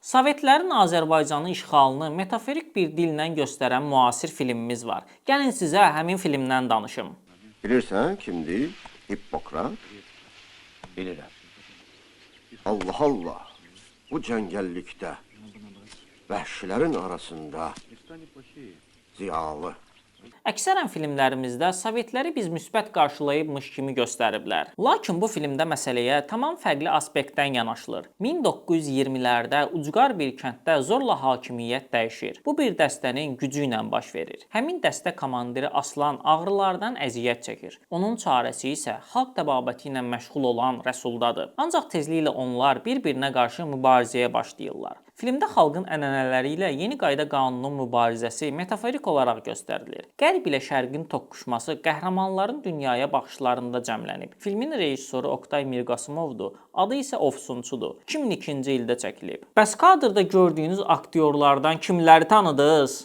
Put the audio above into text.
Sovetlərin Azərbaycanı işğalını metaforik bir dillə göstərən müasir filmimiz var. Gəlin sizə həmin filmdən danışım. Bilirsən kimdir? Hippokrat. Bilirəm. Allah Allah. Bu cəngəllikdə, vəhşilərin arasında ziyalı. Əksərən filmlərimizdə Sovetləri biz müsbət qarşılayıbmış kimi göstəriblər. Lakin bu filmdə məsələyə tamam fərqli aspektdən yanaşılır. 1920-lərdə ucqar bir kənddə zorla hakimiyyət dəyişir. Bu bir dəstənin gücü ilə baş verir. Həmin dəstə komandiri Aslan ağrılardan əziyyət çəkir. Onun çarəsi isə xalq təbabəti ilə məşğul olan Rəsuldadır. Ancaq tezliklə onlar bir-birinə qarşı mübarizəyə başlayırlar. Filmdə xalqın ənənələri ilə yeni qayda qanunun mübarizəsi metaforik olaraq göstərilir. Qərb ilə Şərqin toqquşması qəhrəmanların dünyaya baxışlarında cəmlənib. Filmin rejissoru Oktay Mirqasimovdur, adı isə Ofsunçudur. 2002-ci ildə çəkilib. Bəs kadrda gördüyünüz aktyorlardan kimləri tanıdınız?